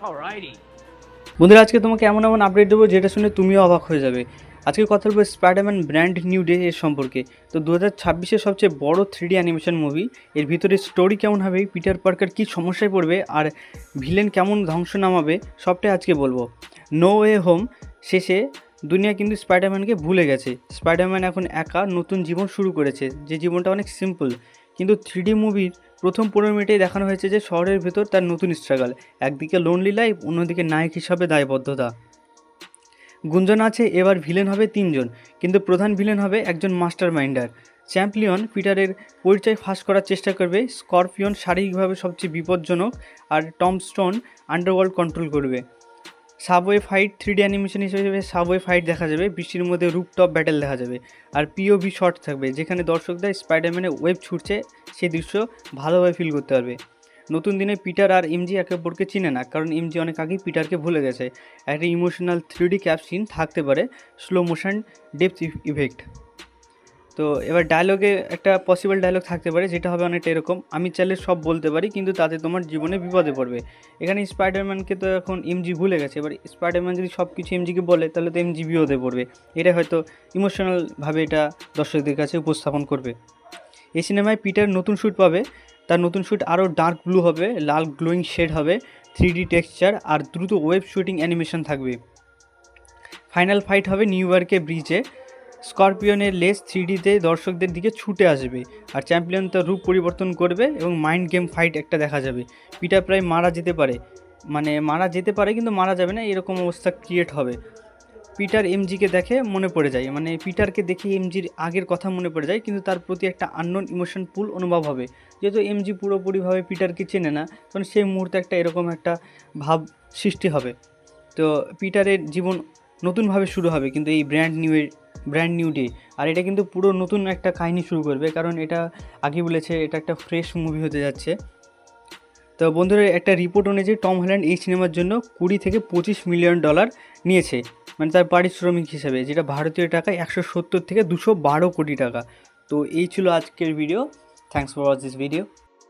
Alrighty. বন্ধুরা, আজকে তোমাকে এমন এমন আপডেট দেবো যেটা শুনে তুমিও অবাক হয়ে যাবে। আজকে কথা বলবো স্পাইডারম্যান ব্র্যান্ড নিউ ডে এর সম্পর্কে। তো 2026-এর সবচেয়ে বড় 3D অ্যানিমেশন মুভি, এর ভিতরে স্টোরি কেমন হবে, পিটার পার্কার কী সমস্যায় পড়বে, আর ভিলেন কেমন ধ্বংস নামাবে, সবটাই আজকে বলবো। নো ওয়ে হোম শেষে দুনিয়া কিন্তু স্পাইডারম্যানকে ভুলে গেছে। স্পাইডারম্যান এখন একা নতুন জীবন শুরু করেছে, যে জীবনটা অনেক সিম্পল। কিন্তু 3D মুভির প্রথম 15 মিনিটেই দেখানো হয়েছে যে শহরের ভেতর তার নতুন স্ট্রাগল। একদিকে লোনলি লাইফ, অন্যদিকে নায়ক হিসাবে দায়বদ্ধতা। গুঞ্জন আছে এবার ভিলেন হবে 3 জন, কিন্তু প্রধান ভিলেন হবে একজন মাস্টার মাইন্ডার। চ্যাম্পিয়ন পিটারের পরিচয় ফাঁস করার চেষ্টা করবে, স্করপিয়ন শারীরিকভাবে সবচেয়ে বিপজ্জনক, আর টম স্টোন আন্ডারওয়ার্ল্ড কন্ট্রোল করবে। সাবওয়ে ফাইট 3D অ্যানিমেশন হিসেবে সাবওয়ে ফাইট দেখা যাবে, বৃষ্টির মধ্যে রুপটপ ব্যাটেল দেখা যাবে, আর পিওভি শট থাকবে যেখানে দর্শকদের স্পাইডারম্যানের ওয়েব ছুটছে সেই দৃশ্য ভালোভাবে ফিল করতে পারবে। নতুন দিনে পিটার আর এমজি একে অপরকে চিনে না, কারণ এমজি অনেক আগেই পিটারকে ভুলে গেছে। একটা ইমোশনাল 3D ক্যাপ সিন থাকতে পারে, স্লো মোশন ডেপথ ইফেক্ট। তো এবার ডায়লগে একটা পসিবল ডায়লগ থাকতে পারে, যেটা হবে অনেকটা এরকম: আমি চাইলে সব বলতে পারি, কিন্তু তাতে তোমার জীবনে বিপদে পড়বে। এখানে স্পাইডারম্যানকে তো এখন এমজি ভুলে গেছে, এবার স্পাইডারম্যান যদি সব কিছু এমজিকে বলে তাহলে তো এমজি বিপদে পড়বে। এটা হয়তো ইমোশনালভাবে এটা দর্শকদের কাছে উপস্থাপন করবে। এই সিনেমায় পিটার নতুন শ্যুট পাবে, তার নতুন শ্যুট আরও ডার্ক ব্লু হবে, লাল গ্লোয়িং শেড হবে, 3D টেক্সচার আর দ্রুত ওয়েব শুটিং অ্যানিমেশন থাকবে। ফাইনাল ফাইট হবে নিউ ইয়র্কের ব্রিজে, স্করপিয়নের লেজ 3Dতে দর্শকদের দিকে ছুটে আসবে, আর চ্যাম্পিয়ন তার রূপ পরিবর্তন করবে এবং মাইন্ড গেম ফাইট একটা দেখা যাবে। পিটার প্রায় মারা যেতে পারে, কিন্তু মারা যাবে না, এরকম অবস্থা ক্রিয়েট হবে। পিটার এমজিকে দেখে মনে পড়ে যায়, পিটারকে দেখে এমজির আগের কথা মনে পড়ে যায়, কিন্তু তার প্রতি একটা আননোন ইমোশন পুল অনুভব হবে। যেহেতু এমজি পুরোপুরিভাবে পিটারকে চেনে না, তখন সেই মুহূর্তে একটা এরকম একটা ভাব সৃষ্টি হবে। তো পিটারের জীবন নতুনভাবে শুরু হবে কিন্তু এই ব্র্যান্ড নিউ ডে। আর এটা কিন্তু পুরো নতুন একটা কাহিনী শুরু করবে, কারণ এটা আগে বলেছে এটা একটা ফ্রেশ মুভি হতে যাচ্ছে। তো বন্ধুরা, একটা রিপোর্ট অনুযায়ী টম হল্যান্ড এই সিনেমার জন্য $20 থেকে $25 মিলিয়ন নিয়েছে, তার পারিশ্রমিক হিসেবে, যেটা ভারতীয় টাকায় 170 থেকে 212 কোটি টাকা। তো এই ছিল আজকের video. Thanks for watch this video.